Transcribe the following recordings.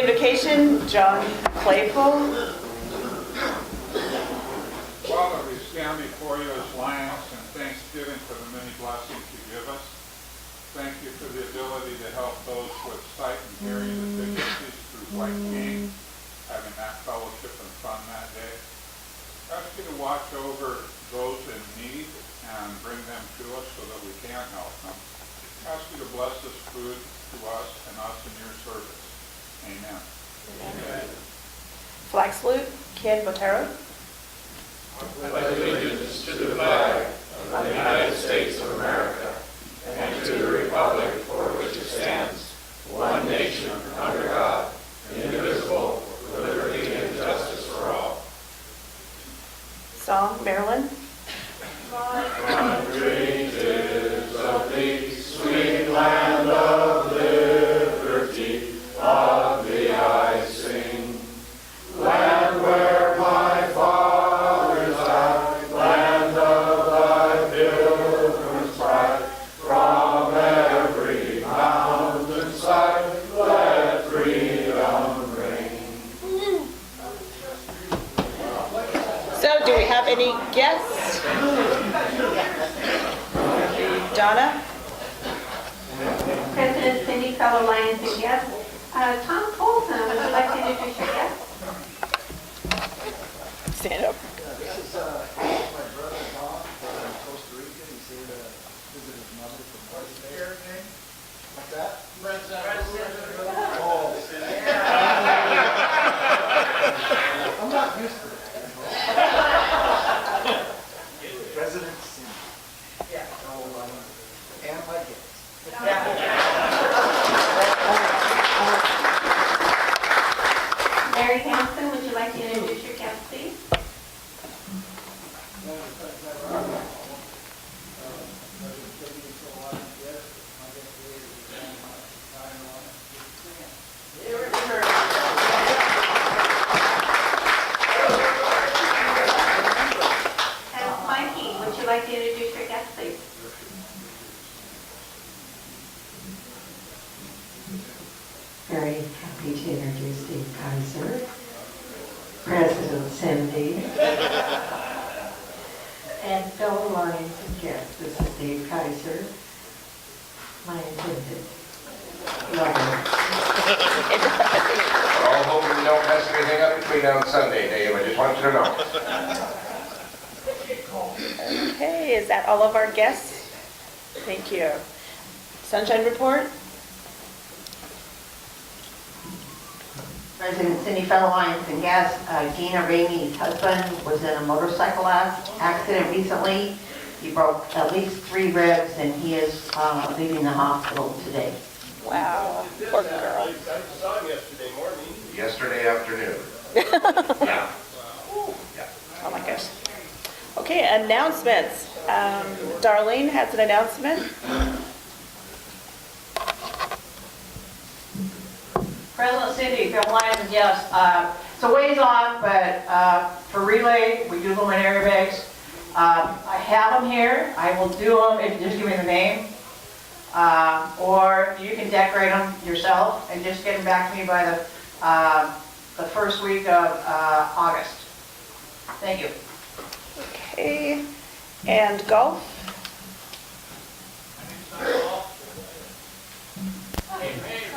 invocation, John Claypool. Father, we stand before you as lions in thanksgiving for the many blessings you give us. Thank you for the ability to help those with sight and hearing deficiencies through like me, having that fellowship and fun that day. Ask you to watch over those in need and bring them to us so that we can help them. Ask you to bless this food to us and us in your service. Amen. Amen. Flag salute, Ken Botero. I pledge allegiance to the flag of the United States of America and to the republic for which it stands, one nation under God, indivisible, with liberty and justice for all. Song, Marilyn. Country is of thee, sweet land of liberty, of thee I sing. Land where my fathers died, land of thy pilgrim's pride, from every mountain side, let freedom ring. So, do we have any guests? Donna? President Cindy, fellow Lions and guests. Tom Colson, would you like to introduce your guest? Stand up. This is my brother Tom from Costa Rica. He's here to visit his mother from Barcelona. What's that? Oh, I'm not used to that. President Cindy. Yeah. So, and my guest. Mary Hanson, would you like to introduce your guest, please? And Mikey, would you like to introduce your guest, please? Very happy to introduce Dave Kaiser, President Cindy, and fellow Lions and guests. This is Dave Kaiser, my intended lover. We're all hoping you don't mess anything up between now and Sunday, Dave. I just want you to know. Okay, is that all of our guests? Thank you. Sunshine report? President Cindy, fellow Lions and guests, Gina Ramey's husband was in a motorcycle accident recently. He broke at least 3 ribs and he is leaving the hospital today. Wow, poor girl. I saw him yesterday morning. Yesterday afternoon. Yeah. Yeah. Oh my gosh. Okay, announcements. Darlene has an announcement. President Cindy, Phil Lyons and guests. It's a ways off, but for relay, we do luminaire bags. I have them here. I will do them if you just give me the name. Or you can decorate them yourself and just get them back to me by the first week of August. Thank you. Okay, and golf.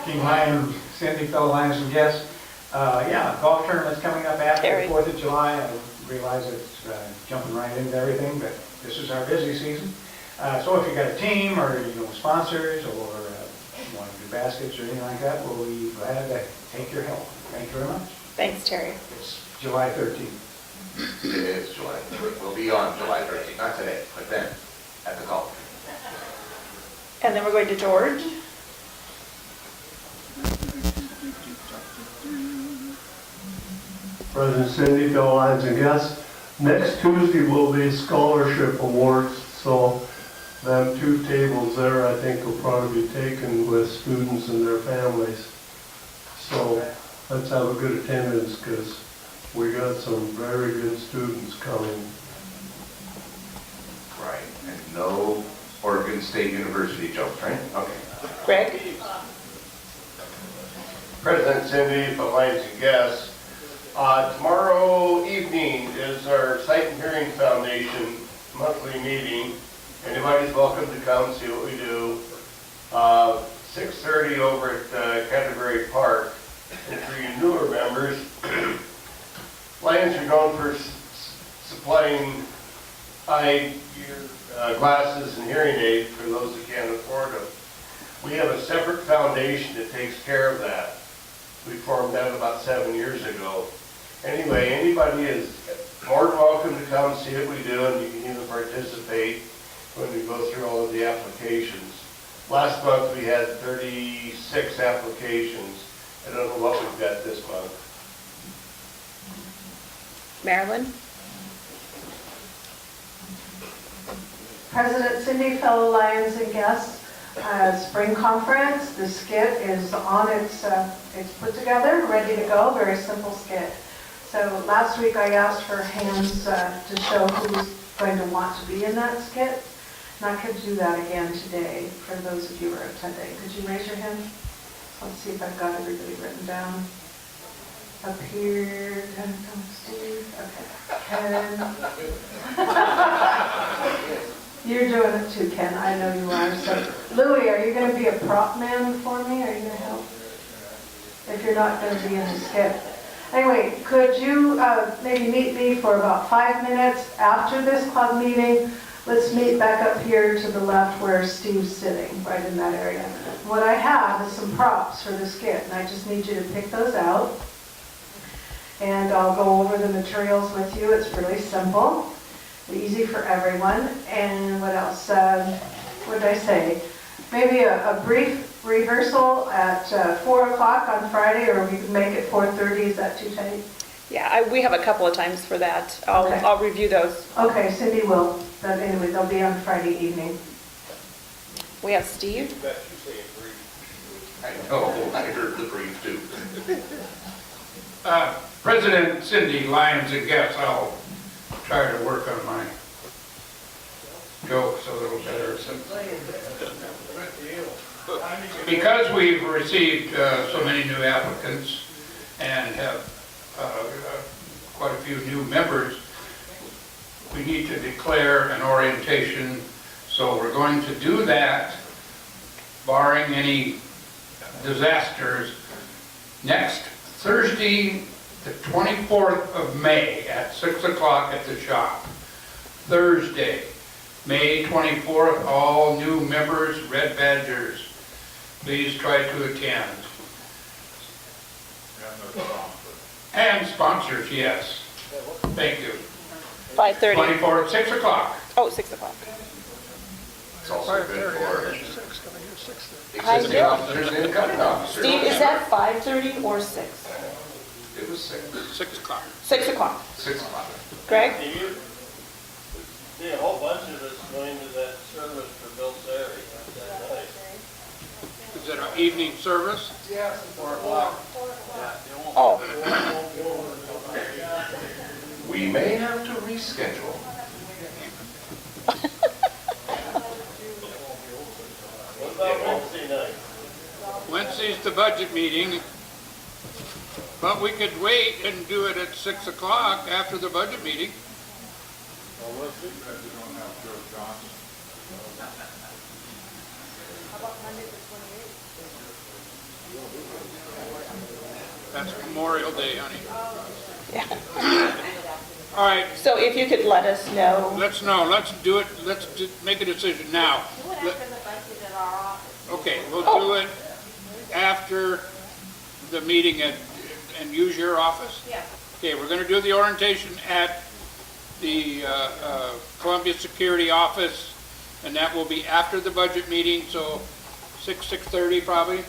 King Lion, Cindy, fellow Lions and guests. Yeah, golf tournament's coming up after Terry. the 4th of July. I realize it's jumping right into everything, but this is our busy season. So if you got a team or sponsors or want to do baskets or anything like that, we'll be glad to take your help. Thank you very much. Thanks, Terry. It's July 13th. It is July. We'll be on July 13th. Not today, but then at the golf. And then we're going to George. President Cindy, fellow Lions and guests. Next Tuesday will be scholarship awards, so them 2 tables there I think will probably be taken with students and their families. So let's have a good attendance because we got some very good students coming. Right. And no Oregon State University jumps, right? Okay. Greg? President Cindy, from Lions and Guests. Tomorrow evening is our Sight and Hearing Foundation monthly meeting. Anybody's welcome to come see what we do. 6:30 over at Canterbury Park. And for you newer members, Lions are known for supplying eye glasses and hearing aids for those that can't afford them. We have a separate foundation that takes care of that. We formed that about 7 years ago. Anyway, anybody is more than welcome to come see what we do, and you can even participate when we go through all of the applications. Last month we had 36 applications. I don't know what we've got this month. Marilyn? President Cindy, fellow Lions and guests, spring conference, the skit is on it's put together, ready to go, very simple skit. So last week I asked for hands to show who's going to want to be in that skit. And I could do that again today for those of you who are attending. Could you raise your hand? Let's see if I've got everybody written down. Up here, Ken, come, Steve, okay, Ken. You're doing it too, Ken, I know you are. So, Louie, are you going to be a prop man for me? Are you going to help? If you're not going to be in the skit. Anyway, could you maybe meet me for about 5 minutes after this club meeting? Let's meet back up here to the left where Steve's sitting, right in that area. What I have is some props for the skit, and I just need you to pick those out. And I'll go over the materials with you. It's really simple, easy for everyone. And what else? What did I say? Maybe a brief rehearsal at 4 o'clock on Friday, or we can make it 4:30. Is that too tight? Yeah, we have a couple of times for that. Okay. I'll review those. Okay, Cindy will. But anyway, they'll be on Friday evening. We have Steve. I know, I heard the brief too. President Cindy, Lions and Guests, I'll try to work on my jokes a little better. Because we've received so many new applicants and have quite a few new members, we need to declare an orientation. So we're going to do that, barring any disasters, next Thursday, the 24th of May at 6 o'clock at the shop. Thursday, May 24th, all new members, Red Badgers, please try to attend. And sponsors, yes. Thank you. 5:30. 24th, 6 o'clock. Oh, 6 o'clock. It's also good for I existing know. officers and incoming officers. Steve, is that 5:30 or 6? It was 6. 6 o'clock. 6 o'clock. 6 o'clock. Greg? See, a whole bunch of us going to that service for Bill Sari that night. Is that an evening service? Yeah. 4 o'clock. Oh, We may have to reschedule. What about Wednesday night? Wednesday's the budget meeting, but we could wait and do it at 6 o'clock after the budget meeting. Well, let's see that you don't have Joe Johnson. That's Memorial Day, honey. yeah. All right, So if you could let us know. let's do it, make a decision now. Okay, we'll do it after the meeting and use your office? Yeah. Okay, we're going to do the orientation at the Columbia Security Office, and that will be after the budget meeting, so 6:30 probably?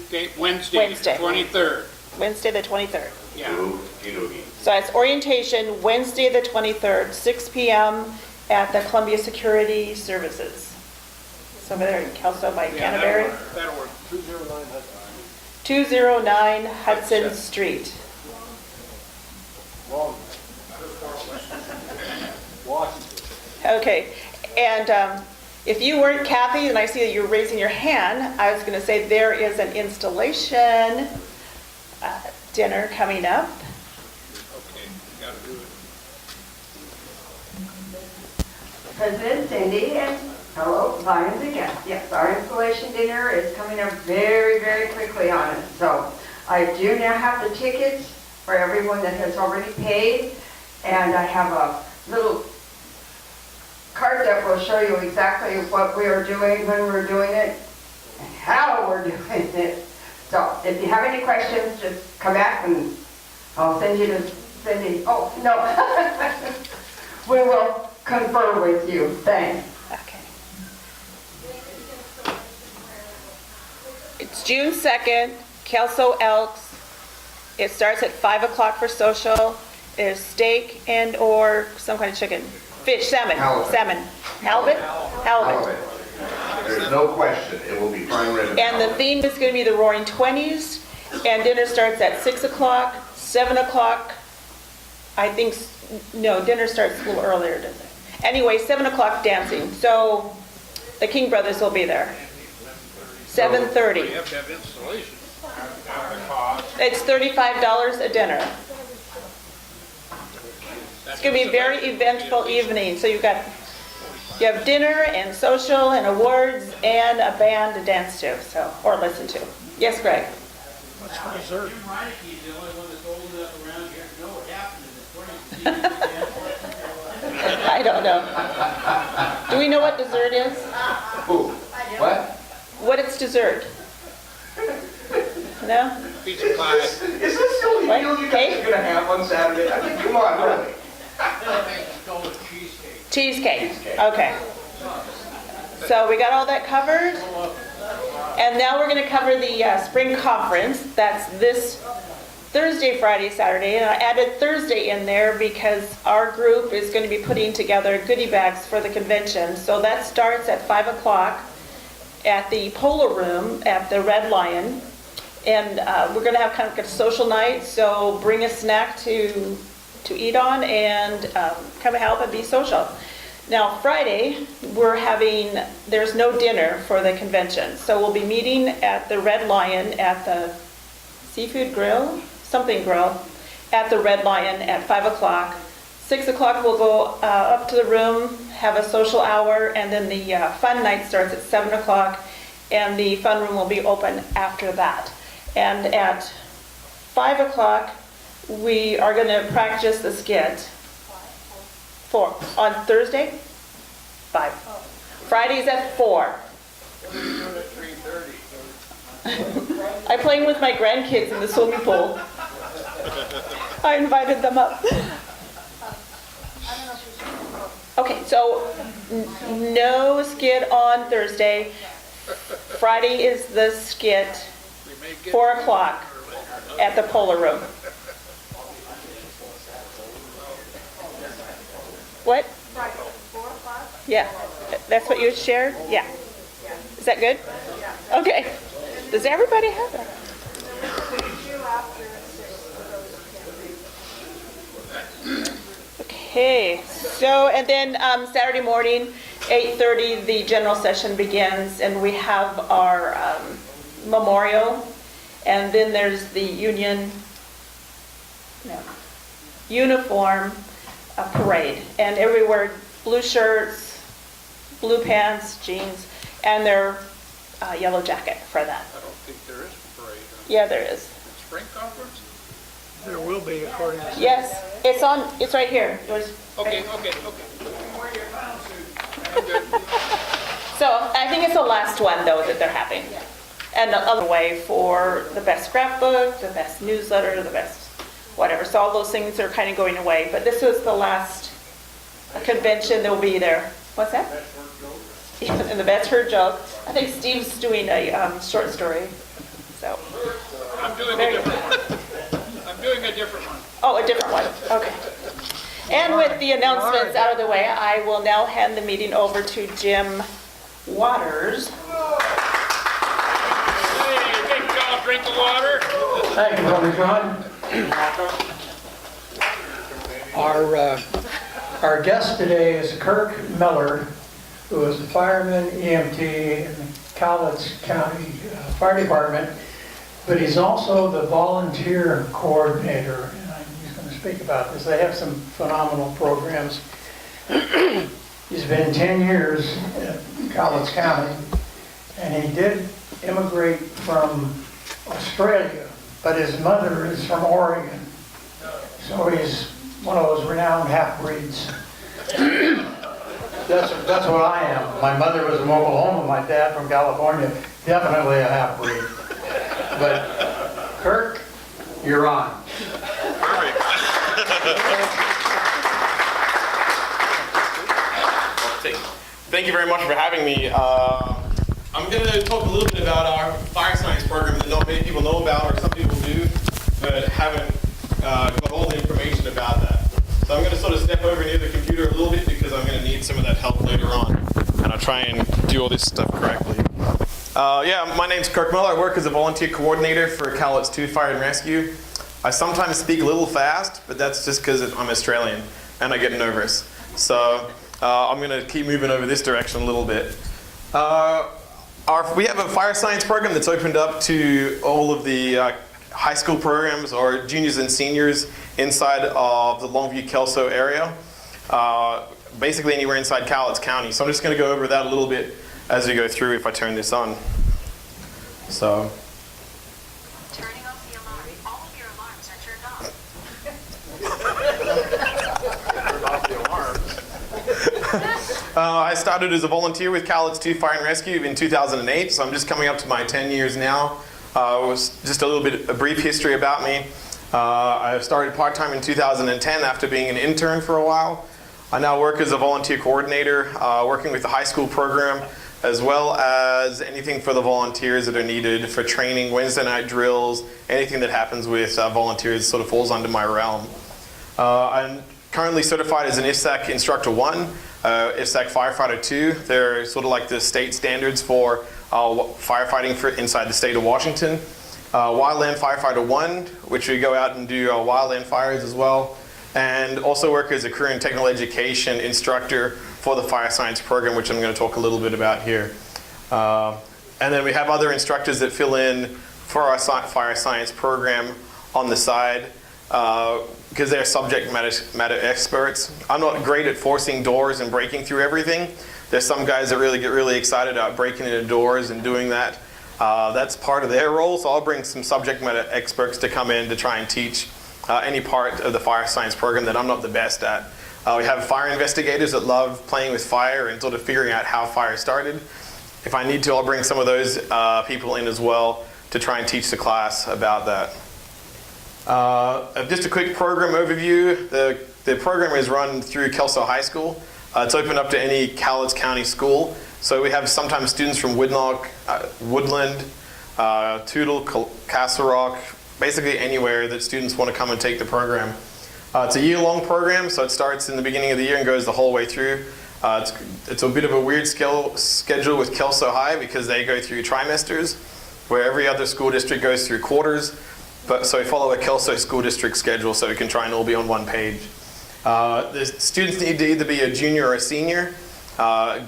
Okay, Wednesday, Wednesday. 23rd. Wednesday, the 23rd. Yeah. Okey-dokey. So it's orientation Wednesday, the 23rd, 6 p.m. at the Columbia Security Services. So over there in Kelso by Yeah, Canterbury. that'll work. 209 Hudson Street. Washington. Okay, and If you weren't Kathy, and I see that you're raising your hand, I was going to say there is an installation dinner coming up. Okay, you gotta do it. President Cindy and hello, Lions and guests. Yes, our installation dinner is coming up very, very quickly on us. So I do now have the tickets for everyone that has already paid, and I have a little card that will show you exactly what we are doing, when we're doing it, and how we're doing it. So if you have any questions, just come back and I'll send you to Cindy. Oh, no. We will confer with you. Thanks. Okay. It's June 2nd, Kelso Elks. It starts at 5 o'clock for social. There's steak and or some kind of chicken. Fish, salmon. Halibut. Salmon. Halibut? Halibut. Halibut. There's no question, it will be prime rib. And the theme is going to be the Roaring Twenties, and dinner starts at 6 o'clock, 7 o'clock. I think, no, dinner starts a little earlier, doesn't it? Anyway, 7 o'clock dancing. So the King Brothers will be there. 7:30. You have to have installation. And the cost. It's $35 a dinner. It's going to be a very eventful evening. So you have dinner and social and awards and a band to dance to, so, or listen to. Yes, Greg? What's for dessert? Jim Reineke is the only one that's old enough around here to know what happened in the 20s. I don't know. Do we know what dessert is? Who? What? What it's dessert? No? Pizza pie. Is this the only What? meal you guys Cake? are gonna have on Saturday? I mean, come on, really? Cheesecake. Okay. So we got all that covered. And now we're going to cover the spring conference. That's this Thursday, Friday, Saturday. And I added Thursday in there because our group is going to be putting together goodie bags for the convention. So that starts at 5 o'clock at the Polo Room at the Red Lion. And we're going to have kind of a social night. So bring a snack to eat on and come help and be social. Now Friday, there's no dinner for the convention. So we'll be meeting at the Red Lion at the Seafood Grill, something grill, at the Red Lion at 5 o'clock. 6 o'clock we'll go up to the room, have a social hour, and then the fun night starts at 7 o'clock, and the fun room will be open after that. And at 5 o'clock, we are going to practice the skit. 4. On Thursday? 5. Friday's at 4. I'm playing with my grandkids in the swimming pool. I invited them up. Okay, so no skit on Thursday. Friday is the skit, 4 o'clock at the Polar Room. What? Friday, 4 o'clock? Yeah, that's what you shared? Yeah. Is that good? Okay. Does everybody have that? Okay, so, and then Saturday morning, 8:30, the general session begins, and we have our memorial, and then there's the uniform parade, and everywhere blue shirts, blue pants, jeans, and their yellow jacket for that. I don't think there is a parade. Yeah, there is. Spring conference? There will be, according to... Yes, it's right here. Yours. Okay. So I think it's the last one though that they're having. And the other way for the best scrapbook, the best newsletter, the best whatever. So all those things are kind of going away. But this was the last convention that will be there. What's that? And the best heard joke. I think Steve's doing a short story. So. I'm doing a different one. I'm doing a different one. Oh, a different one. Okay. And with the announcements out of the way, I will now hand the meeting over to Jim Waters. Hey, big dog, drink the water. Thank you, Brother John. Our guest today is Kirk Meller, who is a fireman, EMT in the Cowlitz County Fire Department, but he's also the volunteer coordinator, and he's going to speak about this. They have some phenomenal programs. He's been 10 years at Cowlitz County, and he did immigrate from Australia, but his mother is from Oregon. So he's one of those renowned half-breeds. That's what I am. My mother was from Oklahoma, my dad from California. Definitely a half-breed. But Kirk, you're on. Thank you very much for having me. I'm going to talk a little bit about our fire science program that not many people know about, or some people do, but haven't got all the information about that. So I'm going to sort of step over near the computer a little bit because I'm going to need some of that help later on. And I'll try and do all this stuff correctly. Yeah, my name's Kirk Meller. I work as a volunteer coordinator for Cowlitz 2 Fire and Rescue. I sometimes speak a little fast, but that's just because I'm Australian and I get nervous. So I'm going to keep moving over this direction a little bit. We have a fire science program that's opened up to all of the high school programs or juniors and seniors inside of the Longview, Kelso area. Basically anywhere inside Cowlitz County. So I'm just going to go over that a little bit as we go through if I turn this on. So. Turning off the alarm. All of your alarms are turned off. Turn off the alarms. I started as a volunteer with Cowlitz 2 Fire and Rescue in 2008, so I'm just coming up to my 10 years now. It was just a brief history about me. I started part-time in 2010 after being an intern for a while. I now work as a volunteer coordinator, working with the high school program, as well as anything for the volunteers that are needed for training, Wednesday night drills, anything that happens with volunteers sort of falls under my realm. I'm currently certified as an IFSAC Instructor 1, IFSAC Firefighter 2. They're sort of like the state standards for firefighting for inside the state of Washington. Wildland Firefighter 1, which we go out and do wildland fires as well. And also work as a career and technical education instructor for the fire science program, which I'm going to talk a little bit about here. And then we have other instructors that fill in for our fire science program on the side because they're subject matter experts. I'm not great at forcing doors and breaking through everything. There's some guys that really get really excited about breaking into doors and doing that. That's part of their role, so I'll bring some subject matter experts to come in to try and teach any part of the fire science program that I'm not the best at. We have fire investigators that love playing with fire and sort of figuring out how fire started. If I need to, I'll bring some of those people in as well to try and teach the class about that. Just a quick program overview. The program is run through Kelso High School. It's open up to any Cowlitz County school. So we have sometimes students from Woodland, Tootle, Castle Rock, basically anywhere that students want to come and take the program. It's a year-long program, so it starts in the beginning of the year and goes the whole way through. It's a bit of a weird schedule with Kelso High because they go through trimesters, where every other school district goes through quarters. So we follow a Kelso school district schedule so we can try and all be on one page. The students need to either be a junior or a senior.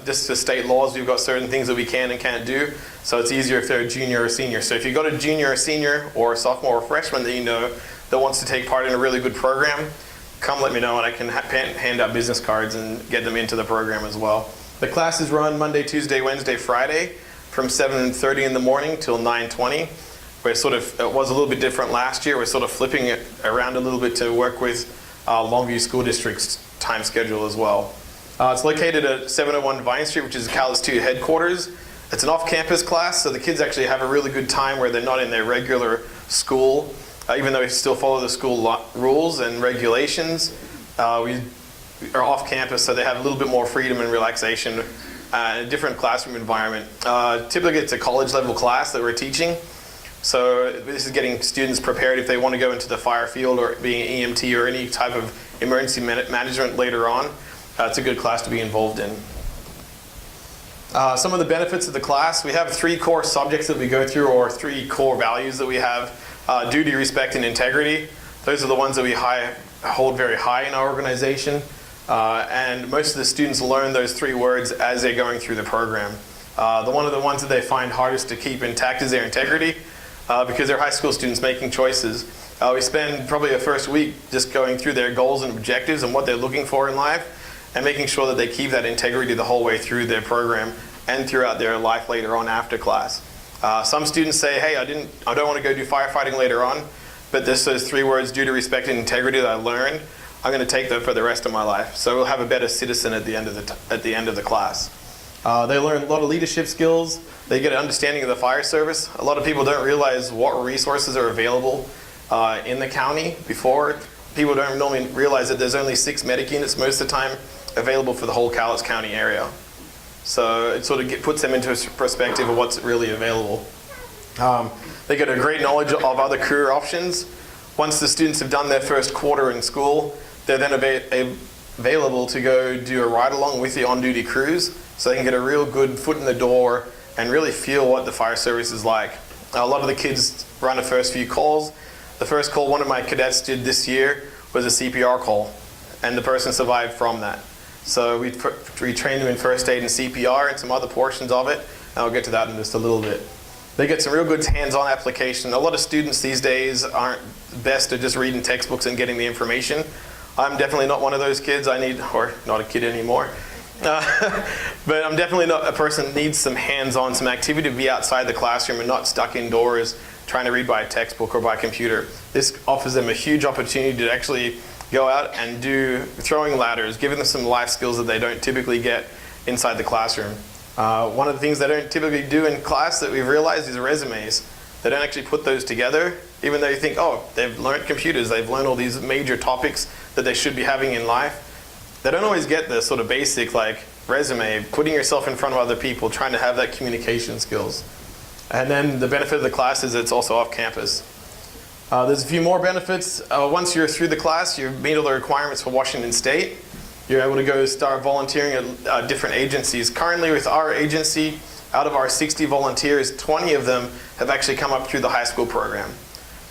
Just to state laws, we've got certain things that we can and can't do, so it's easier if they're a junior or senior. So if you've got a junior or senior or a sophomore or freshman that you know that wants to take part in a really good program, come let me know and I can hand out business cards and get them into the program as well. The classes run Monday, Tuesday, Wednesday, Friday from 7:30 in the morning till 9:20. It was a little bit different last year. We're sort of flipping it around a little bit to work with Longview School District's time schedule as well. It's located at 701 Vine Street, which is Cowlitz 2 headquarters. It's an off-campus class, so the kids actually have a really good time where they're not in their regular school, even though we still follow the school rules and regulations. We are off-campus, so they have a little bit more freedom and relaxation in a different classroom environment. Typically, it's a college-level class that we're teaching. So this is getting students prepared if they want to go into the fire field or being an EMT or any type of emergency management later on. It's a good class to be involved in. Some of the benefits of the class, we have 3 core subjects that we go through, or 3 core values that we have. Duty, respect, and integrity. Those are the ones that we hold very high in our organization. And most of the students learn those 3 words as they're going through the program. One of the ones that they find hardest to keep intact is their integrity, because they're high school students making choices. We spend probably the first week just going through their goals and objectives and what they're looking for in life, and making sure that they keep that integrity the whole way through their program and throughout their life later on after class. Some students say, hey, I don't want to go do firefighting later on, but this those 3 words, due to respect and integrity, that I learned, I'm going to take them for the rest of my life. So we'll have a better citizen at the end of the class. They learn a lot of leadership skills. They get an understanding of the fire service. A lot of people don't realize what resources are available in the county before. People don't normally realize that there's only 6 medic units most of the time available for the whole Cowlitz County area. So it sort of puts them into a perspective of what's really available. They get a great knowledge of other career options. Once the students have done their first quarter in school, they're then available to go do a ride-along with the on-duty crews, so they can get a real good foot in the door and really feel what the fire service is like. A lot of the kids run the first few calls. The first call one of my cadets did this year was a CPR call, and the person survived from that. So we trained them in first aid and CPR and some other portions of it, and I'll get to that in just a little bit. They get some real good hands-on application. A lot of students these days aren't best at just reading textbooks and getting the information. I'm definitely not one of those kids. Or not a kid anymore. But I'm definitely not a person that needs some hands-on, some activity to be outside the classroom and not stuck indoors trying to read by a textbook or by a computer. This offers them a huge opportunity to actually go out and do throwing ladders, giving them some life skills that they don't typically get inside the classroom. One of the things they don't typically do in class that we've realized is resumes. They don't actually put those together, even though you think, oh, they've learned computers, they've learned all these major topics that they should be having in life. They don't always get the sort of basic like resume, putting yourself in front of other people, trying to have that communication skills. And then the benefit of the class is it's also off campus. There's a few more benefits. Once you're through the class, you've meet all the requirements for Washington State. You're able to go start volunteering at different agencies. Currently with our agency, out of our 60 volunteers, 20 of them have actually come up through the high school program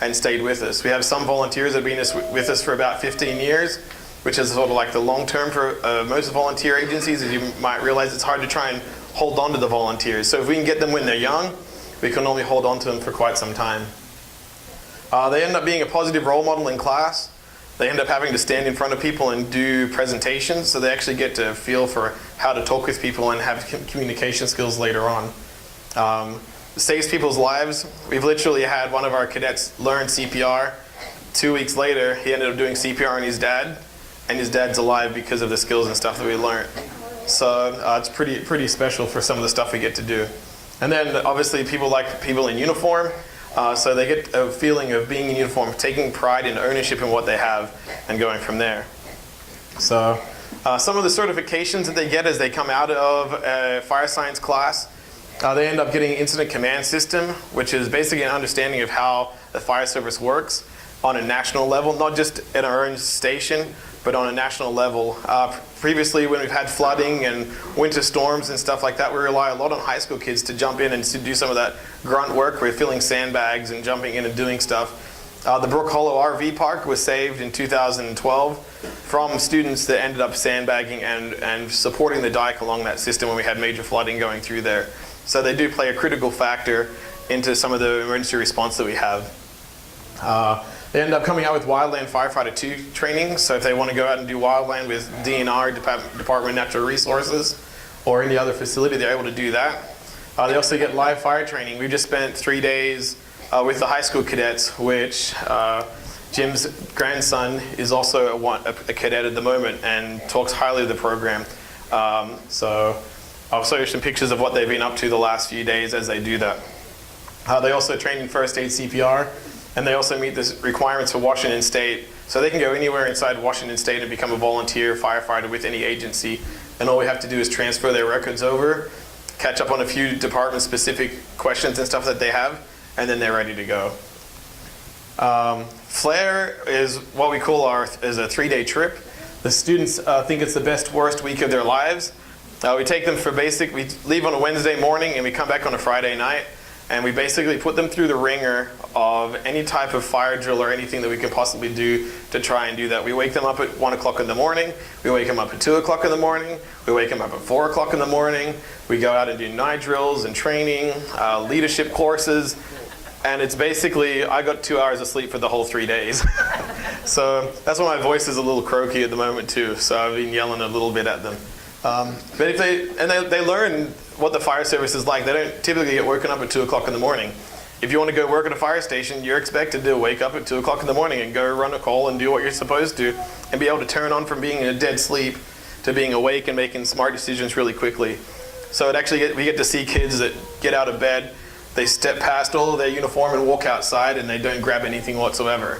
and stayed with us. We have some volunteers that have been with us for about 15 years, which is sort of like the long term for most volunteer agencies. As you might realize, it's hard to try and hold on to the volunteers. So if we can get them when they're young, we can only hold on to them for quite some time. They end up being a positive role model in class. They end up having to stand in front of people and do presentations, so they actually get to feel for how to talk with people and have communication skills later on. It saves people's lives. We've literally had one of our cadets learn CPR. 2 weeks later, he ended up doing CPR on his dad, and his dad's alive because of the skills and stuff that we learned. So it's pretty special for some of the stuff we get to do. And then obviously people like people in uniform. So they get a feeling of being in uniform, taking pride and ownership in what they have, and going from there. So some of the certifications that they get as they come out of a fire science class, they end up getting incident command system, which is basically an understanding of how the fire service works on a national level, not just at our own station, but on a national level. Previously, when we've had flooding and winter storms and stuff like that, we rely a lot on high school kids to jump in and to do some of that grunt work. We're filling sandbags and jumping in and doing stuff. The Brook Hollow RV Park was saved in 2012 from students that ended up sandbagging and supporting the dike along that system when we had major flooding going through there. So they do play a critical factor into some of the emergency response that we have. They end up coming out with Wildland Firefighter 2 training, so if they want to go out and do wildland with DNR, Department of Natural Resources, or any other facility, they're able to do that. They also get live fire training. We just spent 3 days with the high school cadets, which Jim's grandson is also a cadet at the moment and talks highly of the program. So I'll show you some pictures of what they've been up to the last few days as they do that. They also train in first aid CPR. And they also meet the requirements for Washington State. So they can go anywhere inside Washington State and become a volunteer firefighter with any agency. And all we have to do is transfer their records over, catch up on a few department-specific questions and stuff that they have, and then they're ready to go. Flare is what we call is a 3-day trip. The students think it's the best, worst week of their lives. We take them for basic. We leave on a Wednesday morning and we come back on a Friday night. and we basically put them through the ringer of any type of fire drill or anything that we can possibly do to try and do that. We wake them up at 1 o'clock in the morning, we wake them up at 2 o'clock in the morning, we wake them up at 4 o'clock in the morning, we go out and do night drills and training, leadership courses, and it's basically, I got 2 hours of sleep for the whole 3 days. So that's why my voice is a little croaky at the moment too, so I've been yelling a little bit at them. But if they learn what the fire service is like. They don't typically get woken up at 2 o'clock in the morning. If you want to go work at a fire station, you're expected to wake up at 2 o'clock in the morning and go run a call and do what you're supposed to, and be able to turn on from being in a dead sleep to being awake and making smart decisions really quickly. So we get to see kids that get out of bed, they step past all of their uniform and walk outside, and they don't grab anything whatsoever.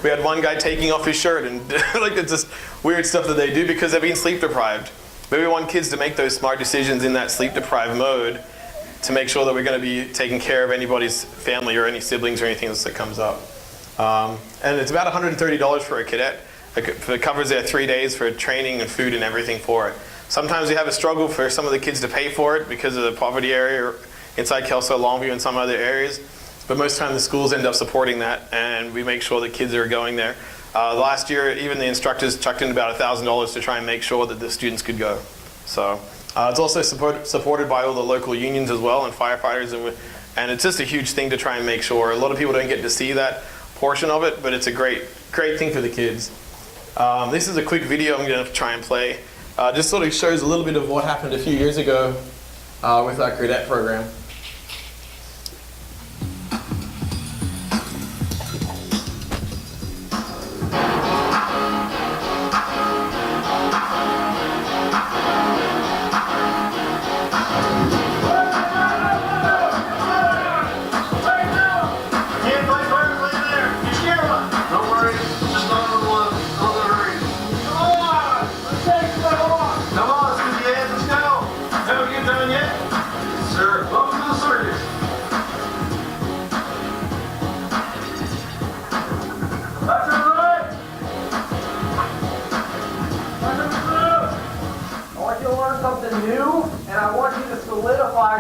We had one guy taking off his shirt, and like it's just weird stuff that they do because they've been sleep deprived. But we want kids to make those smart decisions in that sleep deprived mode to make sure that we're going to be taking care of anybody's family or any siblings or anything else that comes up. And it's about $130 for a cadet. It covers their 3 days for training and food and everything for it. Sometimes we have a struggle for some of the kids to pay for it because of the poverty area or inside Kelso, Longview, and some other areas. But most of the time the schools end up supporting that, and we make sure that kids are going there. Last year, even the instructors chucked in about $1,000 to try and make sure that the students could go. So it's also supported by all the local unions as well and firefighters, and it's just a huge thing to try and make sure. A lot of people don't get to see that portion of it, but it's a great thing for the kids. This is a quick video I'm going to try and play. Just sort of shows a little bit of what happened a few years ago with our cadet program.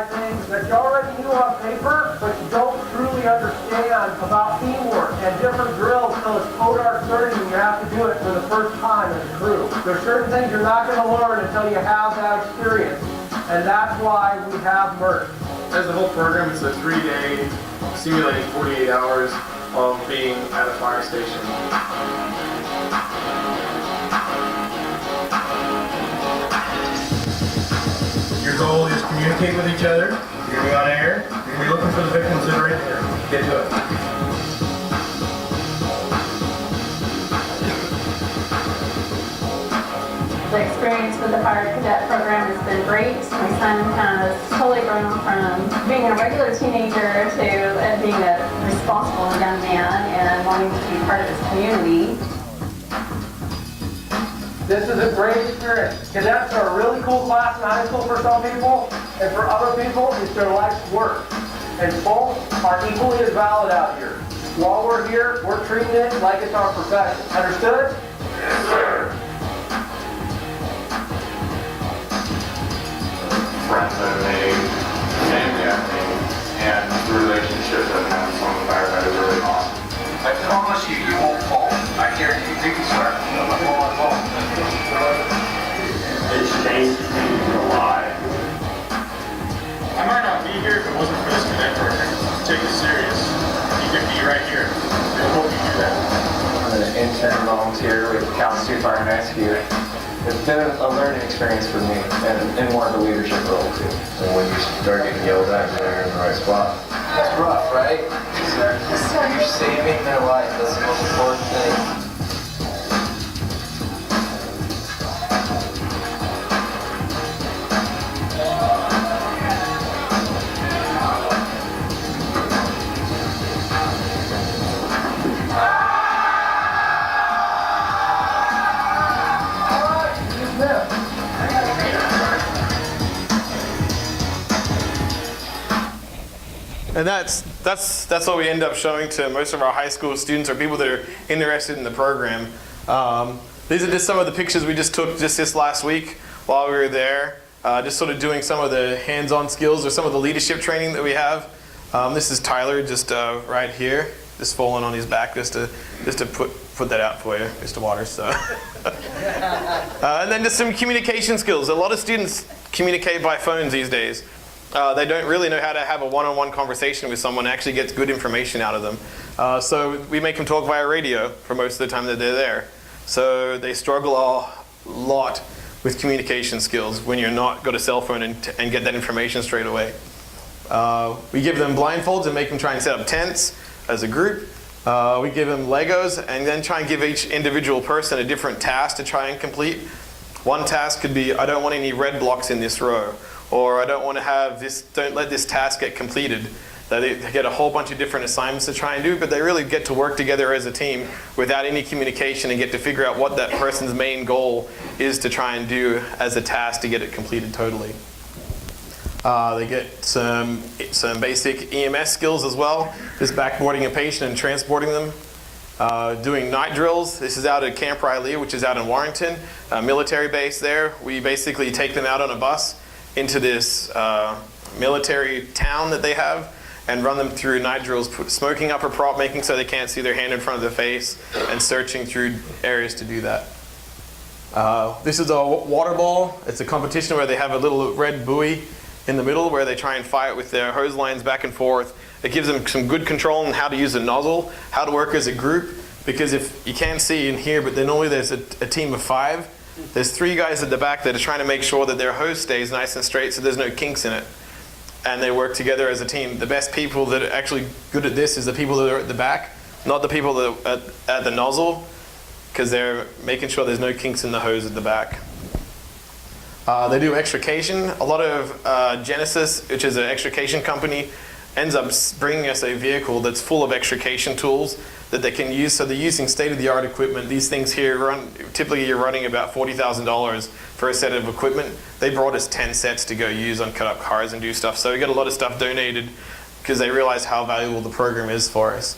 Things that you already knew on paper, but you don't truly understand about teamwork and different drills until it's Podar 30 and you have to do it for the first time as a crew. There's certain things you're not going to learn until you have that experience, and that's why we have MERT. As the whole program, it's a 3-day, simulating 48 hours of being at a fire station. Your goal is to communicate with each other. You're going to be on air. You're going to be looking for the victims that are right there. Get to it. The experience with the fire cadet program has been great. My son has totally grown from being a regular teenager to being a responsible young man and wanting to be part of his community. This is a great experience. Cadets are a really cool class in high school for some people, and for other people, it's their life's work. And both are equally as valid out here. While we're here, we're treating it like it's our profession. Understood? Yes, sir. Friends I've made, family I've made, and the relationships I've had with some of the firefighters are really awesome. I promise you, you won't fall. I guarantee you can start. No, I won't. It's basically alive. I might not be here if it wasn't for this cadet program. Take it serious. You could be right here. I hope you do that. I'm an intern volunteer with Cowlitz Fire and Rescue. It's been a learning experience for me, and more of a leadership role too. And when you start getting yelled at, you're in the right spot. It's rough, right? You're saving their life. That's the most important thing. And that's what we end up showing to most of our high school students or people that are interested in the program. These are just some of the pictures we just took just this last week while we were there. just sort of doing some of the hands-on skills or some of the leadership training that we have. This is Tyler, just right here, just falling on his back, just to put that out for you, Mr. Waters. So. And then just some communication skills. A lot of students communicate by phones these days. They don't really know how to have a one-on-one conversation with someone that actually gets good information out of them. So we make them talk via radio for most of the time that they're there. So they struggle a lot with communication skills when you're not got a cell phone and get that information straight away. We give them blindfolds and make them try and set up tents as a group. We give them Legos and then try and give each individual person a different task to try and complete. One task could be, I don't want any red blocks in this row, or I don't want to have this, don't let this task get completed. They get a whole bunch of different assignments to try and do, but they really get to work together as a team without any communication and get to figure out what that person's main goal is to try and do as a task to get it completed totally. They get some basic EMS skills as well, just backboarding a patient and transporting them. Doing night drills. This is out at Camp Riley, which is out in Warrington, a military base there. We basically take them out on a bus into this military town that they have and run them through night drills, smoking up a prop, making so they can't see their hand in front of their face, and searching through areas to do that. This is a water ball. It's a competition where they have a little red buoy in the middle where they try and fire it with their hose lines back and forth. It gives them some good control on how to use a nozzle, how to work as a group, because if you can't see in here, but then normally there's a team of 5. There's 3 guys at the back that are trying to make sure that their hose stays nice and straight so there's no kinks in it. And they work together as a team. The best people that are actually good at this is the people that are at the back, not the people that are at the nozzle, because they're making sure there's no kinks in the hose at the back. They do extrication. A lot of Genesis, which is an extrication company, ends up bringing us a vehicle that's full of extrication tools that they can use. So they're using state-of-the-art equipment. These things here typically you're running about $40,000 for a set of equipment. They brought us 10 sets to go use on cut-up cars and do stuff. So we got a lot of stuff donated because they realize how valuable the program is for us.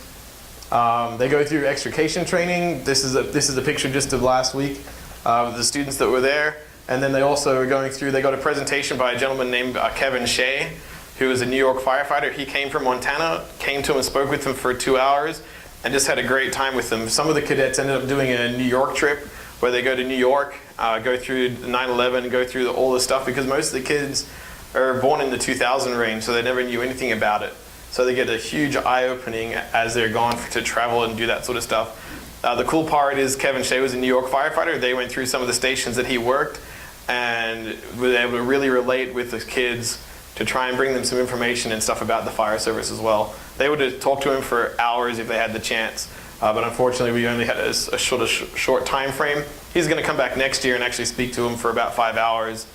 They go through extrication training. This is a picture just of last week of the students that were there. And then they also are going through, they got a presentation by a gentleman named Kevin Shea, who is a New York firefighter. He came from Montana, came to him and spoke with them for 2 hours and just had a great time with them. Some of the cadets ended up doing a New York trip where they go to New York, go through 9/11, go through all the stuff, because most of the kids are born in the 2000 range, so they never knew anything about it. So they get a huge eye-opening as they're gone to travel and do that sort of stuff. The cool part is Kevin Shea was a New York firefighter. They went through some of the stations that he worked and were able to really relate with the kids to try and bring them some information and stuff about the fire service as well. They would have talked to him for hours if they had the chance, but unfortunately we only had a short time frame. He's going to come back next year and actually speak to him for about 5 hours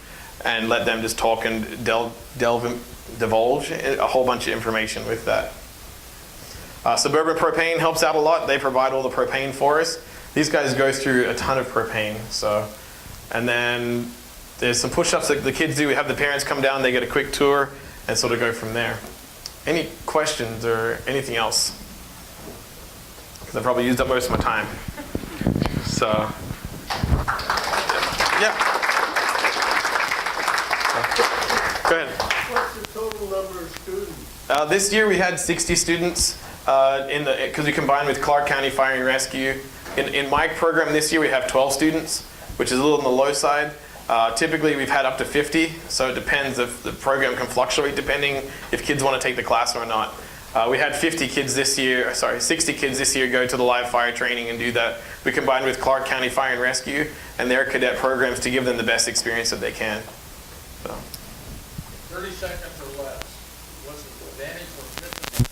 and let them just talk and divulge a whole bunch of information with that. Suburban Propane helps out a lot. They provide all the propane for us. These guys go through a ton of propane. And then there's some push-ups that the kids do. We have the parents come down, they get a quick tour, and sort of go from there. Any questions or anything else? Because I probably used up most of my time. So, yeah. Go ahead. What's the total number of students? This year we had 60 students because we combined with Clark County Fire and Rescue. In my program this year we have 12 students, which is a little on the low side. Typically we've had up to 50, so it depends if the program can fluctuate depending if kids want to take the class or not. We had 60 kids this year go to the live fire training and do that. We combined with Clark County Fire and Rescue and their cadet programs to give them the best experience that they can. 30 seconds or less. What's the advantage or disadvantage?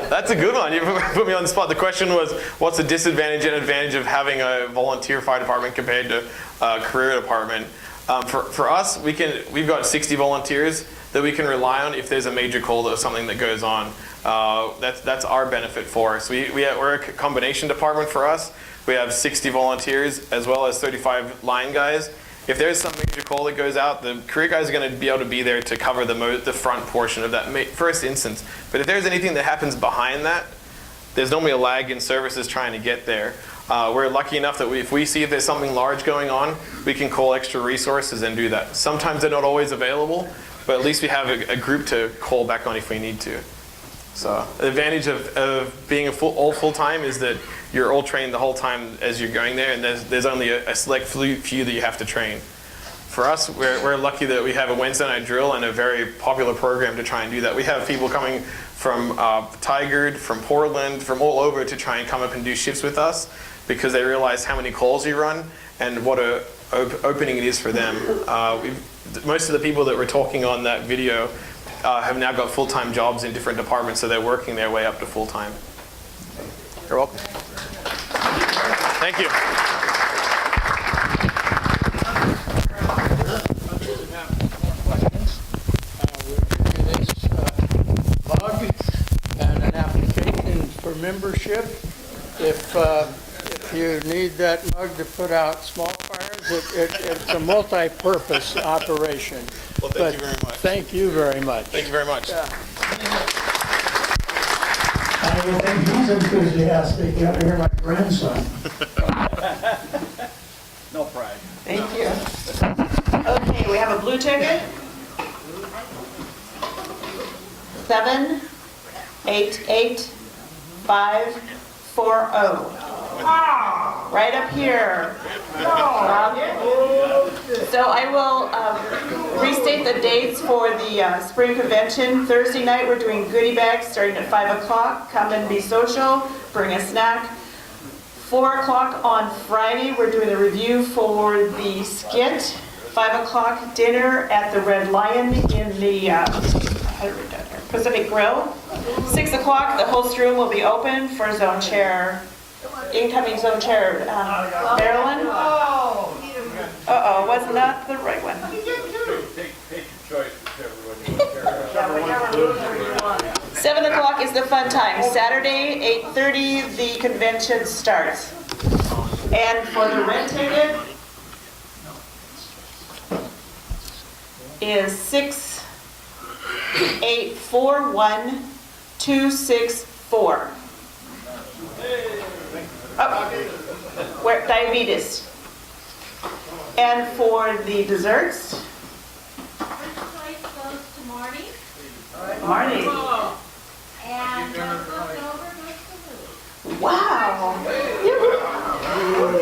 That's a good one. You put me on the spot. The question was, what's the disadvantage and advantage of having a volunteer fire department compared to a career department? For us, we've got 60 volunteers that we can rely on if there's a major call or something that goes on. That's our benefit for us. We're a combination department for us. We have 60 volunteers as well as 35 line guys. If there's some major call that goes out, the career guys are going to be able to be there to cover the front portion of that first instance. But if there's anything that happens behind that, there's normally a lag in services trying to get there. We're lucky enough that if we see if there's something large going on, we can call extra resources and do that. Sometimes they're not always available, but at least we have a group to call back on if we need to. So the advantage of being all full-time is that you're all trained the whole time as you're going there, and there's only a select few that you have to train. For us, we're lucky that we have a Wednesday night drill and a very popular program to try and do that. We have people coming from Tigard, from Portland, from all over to try and come up and do shifts with us because they realize how many calls you run and what a opening it is for them. Most of the people that were talking on that video have now got full-time jobs in different departments, so they're working their way up to full-time. You're welcome. Thank you. Log and an application for membership. If you need that mug to put out small fires, it's a multi-purpose operation. Well, thank you very much. Thank you very much. Thank you very much. I think he's enthusiastic. You ought to hear my grandson. No pride. Thank you. Okay, we have a blue ticket. 788-540. Right up here. So I will restate the dates for the spring convention. Thursday night we're doing goodie bags starting at 5 o'clock. Come and be social, bring a snack. 4 o'clock on Friday we're doing a review for the skit. 5 o'clock dinner at the Red Lion in the Pacific Grill. 6 o'clock the host room will be open for zone chair. Incoming zone chair, Marilyn? Uh-oh, wasn't that the right one? Take your choice, whichever 7 o'clock is the fun time. Saturday, 8:30, the convention starts. And for the red ticket is 6841264. Oh, where diabetes. And for the desserts, First place goes to Marty. Marty. And leftover goes to Lou. Wow.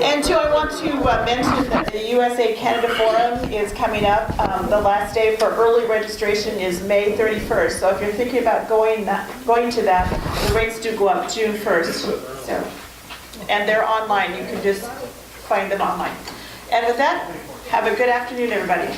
And too, I want to mention that the USA Canada Forum is coming up. The last day for early registration is May 31st. So if you're thinking about going to that, the rates do go up June 1st. So, and they're online. You can just find them online. And with that, have a good afternoon, everybody.